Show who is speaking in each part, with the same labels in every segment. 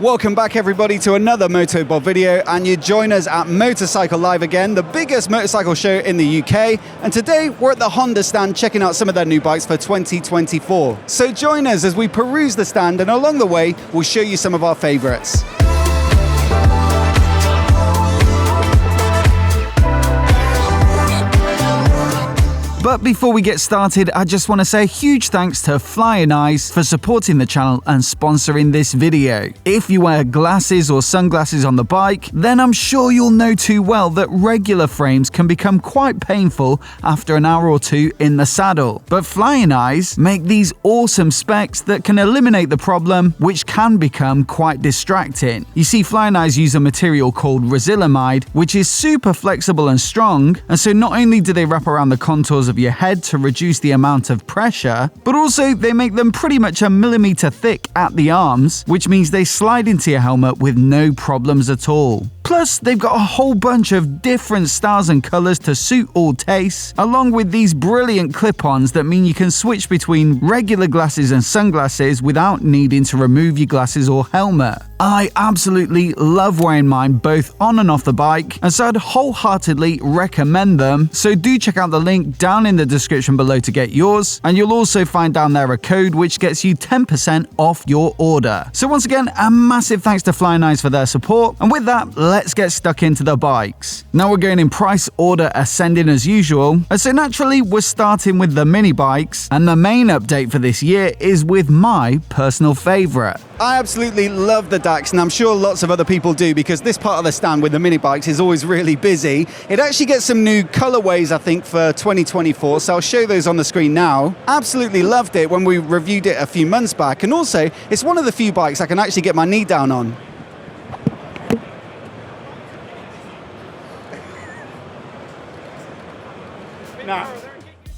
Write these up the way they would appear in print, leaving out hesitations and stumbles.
Speaker 1: Welcome back everybody to another MOTOBOB video, and you join us at Motorcycle Live again, the biggest motorcycle show in the UK, and today we're at the Honda stand checking out some of their new bikes for 2024. So join us as we peruse the stand, and along the way we'll show you some of our favourites. But before we get started, I just want to say a huge thanks to Flying Eyes for supporting the channel and sponsoring this video. If you wear glasses or sunglasses on the bike, then I'm sure you'll know too well that regular frames can become quite painful after an hour or two in the saddle. But Flying Eyes make these awesome specs that can eliminate the problem, which can become quite distracting. You see, Flying Eyes use a material called Resilamide, which is super flexible and strong, and so not only do they wrap around the contours of your head to reduce the amount of pressure, but also they make them pretty much a millimeter thick at the arms, which means they slide into your helmet with no problems at all. Plus, they've got a whole bunch of different styles and colors to suit all tastes, along with these brilliant clip-ons that mean you can switch between regular glasses and sunglasses without needing to remove your glasses or helmet. I absolutely love wearing mine both on and off the bike, and so I'd wholeheartedly recommend them. So do check out the link down in the description below to get yours, and you'll also find down there a code which gets you 10% off your order. So once again, a massive thanks to Flying Eyes for their support, and with that, let's get stuck into the bikes. Now we're going in price order ascending as usual, and so naturally we're starting with the mini bikes, and the main update for this year is with my personal favourite. I absolutely love the DAX, and I'm sure lots of other people do, because this part of the stand with the mini bikes is always really busy. It actually gets some new colorways, I think, for 2024, so I'll show those on the screen now. Absolutely loved it when we reviewed it a few months back, and also it's one of the few bikes I can actually get my knee down on.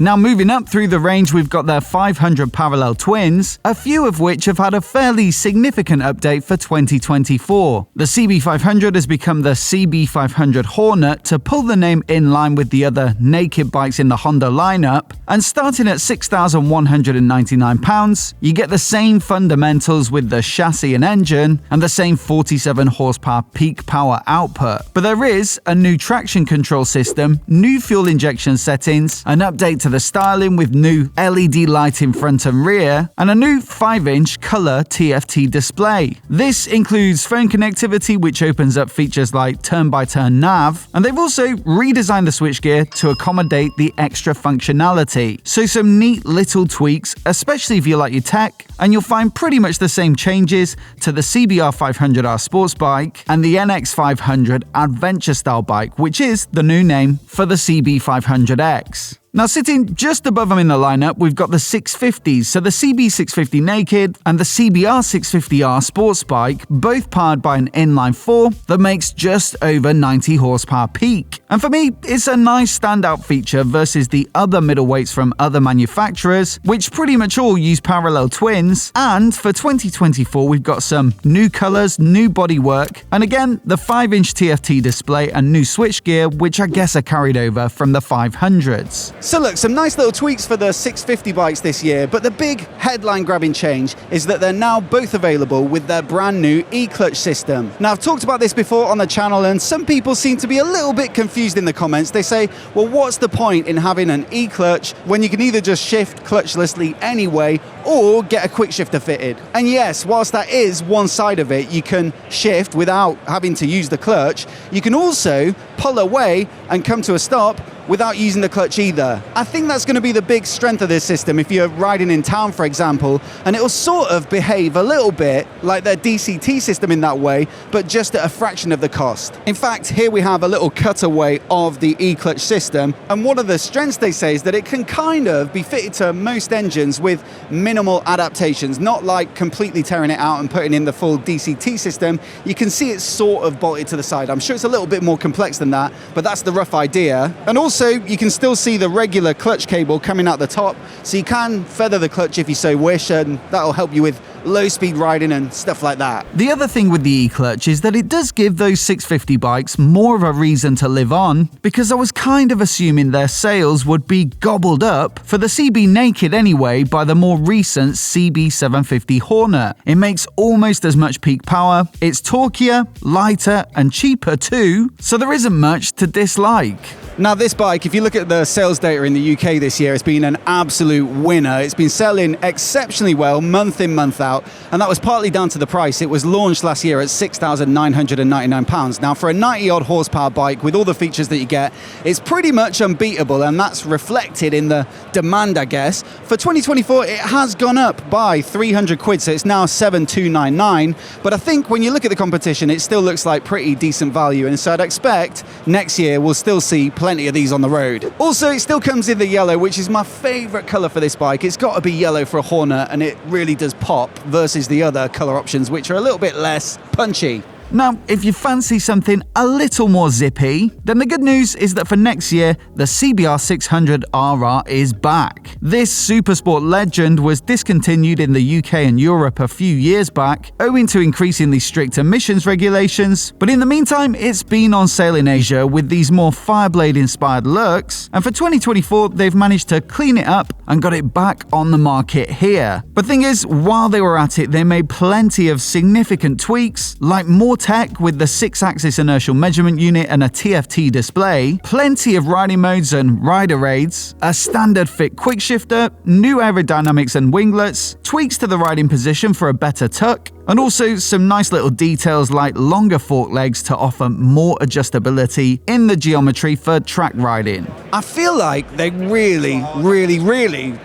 Speaker 1: Now moving up through the range, we've got their 500 parallel twins, a few of which have had a fairly significant update for 2024. The CB500 has become the CB500 Hornet to pull the name in line with the other naked bikes in the Honda lineup, and starting at £6,199, you get the same fundamentals with the chassis and engine, and the same 47 horsepower peak power output. But there is a new traction control system, new fuel injection settings, an update to the styling with new LED light in front and rear, and a new 5-inch color TFT display. This includes phone connectivity, which opens up features like turn-by-turn nav, and they've also redesigned the switchgear to accommodate the extra functionality. So some neat little tweaks, especially if you like your tech, and you'll find pretty much the same changes to the CBR500R sports bike and the NX500 adventure style bike, which is the new name for the CB500X. Now sitting just above them in the lineup, we've got the 650s, so the CB650 Naked and the CBR650R sports bike, both powered by an inline-4 that makes just over 90 horsepower peak. And for me, it's a nice standout feature versus the other middleweights from other manufacturers, which pretty much all use parallel twins. And for 2024, we've got some new colors, new bodywork, and again, the 5-inch TFT display and new switchgear, which I guess are carried over from the 500s. So look, some nice little tweaks for the 650 bikes this year, but the big headline-grabbing change is that they're now both available with their brand new e-clutch system. Now, I've talked about this before on the channel, and some people seem to be a little bit confused in the comments. They say, well, what's the point in having an e-clutch when you can either just shift clutchlessly anyway or get a quick shifter fitted? And yes, whilst that is one side of it, you can shift without having to use the clutch, you can also pull away and come to a stop without using the clutch either. I think that's going to be the big strength of this system if you're riding in town, for example, and it'll sort of behave a little bit like their DCT system in that way, but just at a fraction of the cost. In fact, here we have a little cutaway of the e-clutch system, and one of the strengths they say is that it can kind of be fitted to most engines with minimal adaptations, not like completely tearing it out and putting in the full DCT system. You can see it's sort of bolted to the side. I'm sure it's a little bit more complex than that, but that's the rough idea. And also, you can still see the regular clutch cable coming out the top, so you can feather the clutch if you so wish, and that'll help you with
Speaker 2: low-speed riding and stuff like that.
Speaker 1: The other thing with the E-Clutch is that it does give those 650 bikes more of a reason to live on, because I was kind of assuming their sales would be gobbled up, for the CB naked anyway, by the more recent CB750 Hornet. It makes almost as much peak power, it's torquier, lighter and cheaper too, so there isn't much to dislike.
Speaker 2: Now this bike, if you look at the sales data in the UK this year, it's been an absolute winner. It's been selling exceptionally well month in, month out, and that was partly down to the price. It was launched last year at £6,999. Now for a 90-odd horsepower bike with all the features that you get, it's pretty much unbeatable, and that's reflected in the demand, I guess. For 2024, it has gone up by 300 quid, so it's now 7,299, but I think when you look at the competition, it still looks like pretty decent value, and so I'd expect next year we'll still see plenty of these on the road. Also, it still comes in the yellow, which is my favourite colour for this bike. It's got to be yellow for a Hornet, and it really does pop versus the other colour options, which are a little bit less punchy.
Speaker 1: Now, if you fancy something a little more zippy, then the good news is that for next year, the CBR600RR is back. This supersport legend was discontinued in the UK and Europe a few years back, owing to increasingly strict emissions regulations, but in the meantime, it's been on sale in Asia with these more Fireblade-inspired looks, and for 2024, they've managed to clean it up and got it back on the market here. But thing is, while they were at it, they made plenty of significant tweaks, like more tech with the 6-axis inertial measurement unit and a TFT display, plenty of riding modes and rider aids, a standard fit quick shifter, new aerodynamics and winglets, tweaks to the riding position for a better tuck, and also some nice little details like longer fork legs to offer more adjustability in the geometry for track riding.
Speaker 2: I feel like they really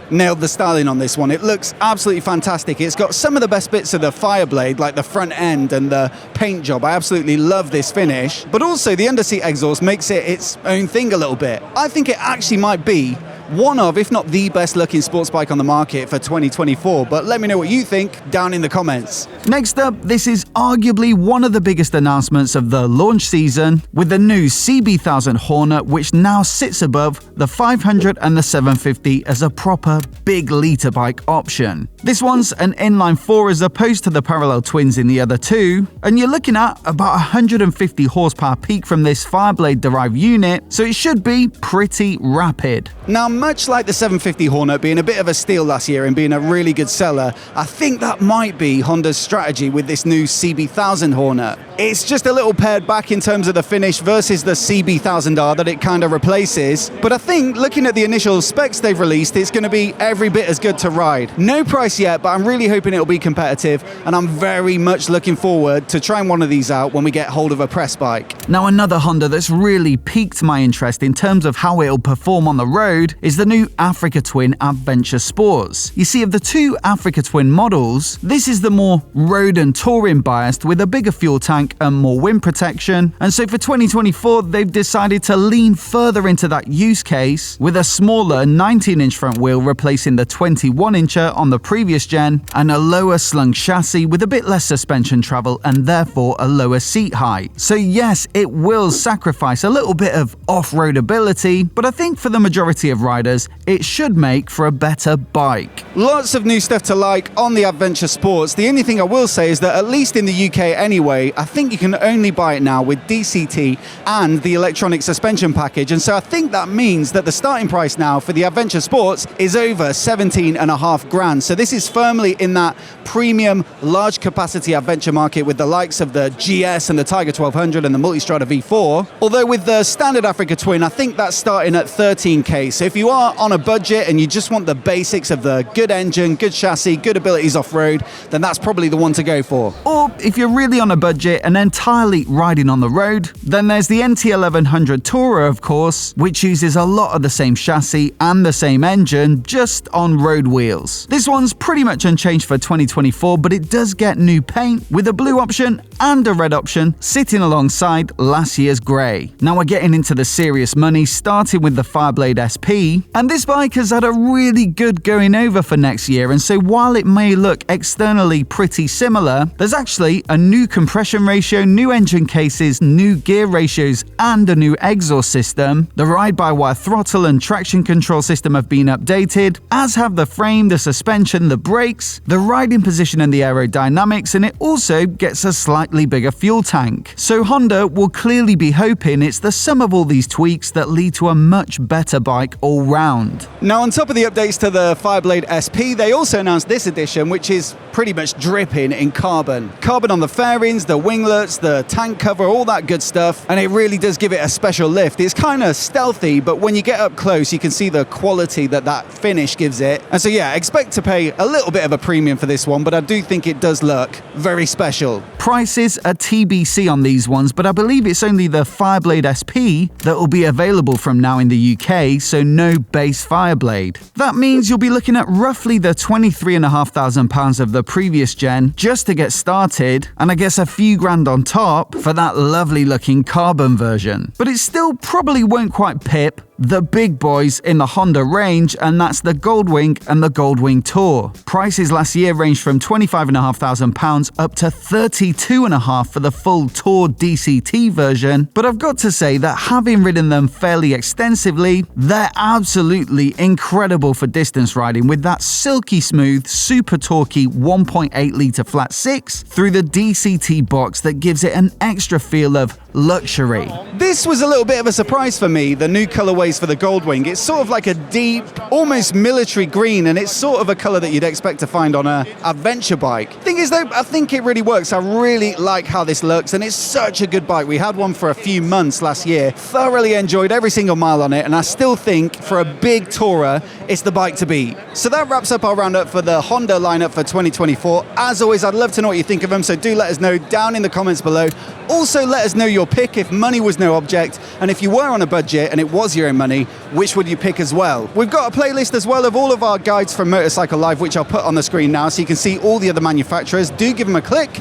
Speaker 2: nailed the styling on this one. It looks absolutely fantastic. It's got some of the best bits of the Fireblade, like the front end and the paint job. I absolutely love this finish, but also the underseat exhaust makes it its own thing a little bit. I think it actually might be one of, if not the best looking sports bike on the market for 2024, but let me know what you think down in the comments.
Speaker 1: Next up, this is arguably one of the biggest announcements of the launch season, with the new CB1000 Hornet, which now sits above the 500 and the 750 as a proper big liter bike option. This one's an inline 4 as opposed to the parallel twins in the other two, and you're looking at about 150 horsepower peak from this Fireblade derived unit, so it should be pretty rapid.
Speaker 2: Now, much like the 750 Hornet being a bit of a steal last year and being a really good seller, I think that might be Honda's strategy with this new CB1000 Hornet. It's just a little pared back in terms of the finish versus the CB1000R that it kind of replaces, but I think looking at the initial specs they've released, it's going to be every bit as good to ride. No price yet, but I'm really hoping it'll be competitive, and I'm very much looking forward to trying one of these out when we get hold of a press bike.
Speaker 1: Now, another Honda that's really piqued my interest in terms of how it'll perform on the road is the new Africa Twin Adventure Sports. You see, of the two Africa Twin models, this is the more road and touring biased with a bigger fuel tank and more wind protection, and so for 2024 they've decided to lean further into that use case with a smaller 19-inch front wheel replacing the 21-incher on the previous gen, and a lower slung chassis with a bit less suspension travel and therefore a lower seat height. So yes, it will sacrifice a little bit of off-road ability, but I think for the majority of riders it should make for a better bike.
Speaker 2: Lots of new stuff to like on the Adventure Sports. The only thing I will say is that at least in the UK anyway, I think you can only buy it now with DCT and the electronic suspension package, and so I think that means that the starting price now for the Adventure Sports is over 17.5 grand. So this is firmly in that premium large capacity adventure market with the likes of the GS and the Tiger 1200 and the Multistrada V4. Although with the standard Africa Twin, I think that's starting at 13k. So if you are on a budget and you just want the basics of the good engine, good chassis, good abilities off-road, then that's probably the one to go for.
Speaker 1: Or if you're really on a budget and entirely riding on the road, then there's the NT1100 Tourer, of course, which uses a lot of the same chassis and the same engine, just on road wheels. This one's pretty much unchanged for 2024, but it does get new paint with a blue option and a red option sitting alongside last year's grey. Now we're getting into the serious money, starting with the Fireblade SP, SP, and this bike has had a really good going over for next year, and so while it may look externally pretty similar, there's actually a new compression ratio, new engine cases, new gear ratios, and a new exhaust system. The ride-by-wire throttle and traction control system have been updated, as have the frame, the suspension, the brakes, the riding position and the aerodynamics, and it also gets a slightly bigger fuel tank. So Honda will clearly be hoping it's the sum of all these tweaks that lead to a much better bike all round.
Speaker 2: Now, on top of the updates to the Fireblade SP, they also announced this edition, which is pretty much dripping in carbon. Carbon on the fairings, the winglets, the tank cover, all that good stuff, and it really does give it a special lift. It's kind of stealthy, but when you get up close, you can see the quality that finish gives it. And so yeah, expect to pay a little bit of a premium for this one, but I do think it does look very special.
Speaker 1: Prices are TBC on these ones, but I believe it's only the Fireblade SP that will be available from now in the UK, so no base Fireblade. That means you'll be looking at roughly the £23,500 of the previous gen just to get started, and I guess a few grand on top for that lovely looking carbon version. But it still probably won't quite pip the big boys in the Honda range, and that's the Goldwing and the Goldwing Tour. Prices last year ranged from £25,500 up to £32,500 for the full Tour DCT version, but I've got to say that having ridden them fairly extensively, they're absolutely incredible for distance riding with that silky smooth, super torquey 1.8 litre flat 6 through the DCT box that gives it an extra feel of luxury.
Speaker 2: This was a little bit of a surprise for me, the new colorways for the Goldwing. It's sort of like a deep, almost military green, and it's sort of a color that you'd expect to find on a adventure bike. Thing is though, I think it really works. I really like how this looks, and it's such a good bike. We had one for a few months last year, thoroughly enjoyed every single mile on it, and I still think for a big tourer, it's the bike to beat. So that wraps up our roundup for the Honda lineup for 2024. As always, I'd love to know what you think of them, so do let us know down in the comments below. Also, let us know your pick if money was no object, and if you were on a budget and it was your own money, which would you pick as well? We've got a playlist as well of all of our guides from Motorcycle Live, which I'll put on the screen now so you can see all the other manufacturers. Do give them a click.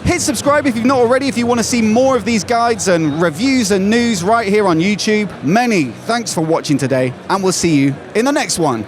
Speaker 2: Hit subscribe if you've not already, if you want to see more of these guides and reviews and news right here on YouTube. Many thanks for watching today, and we'll see you in the next one.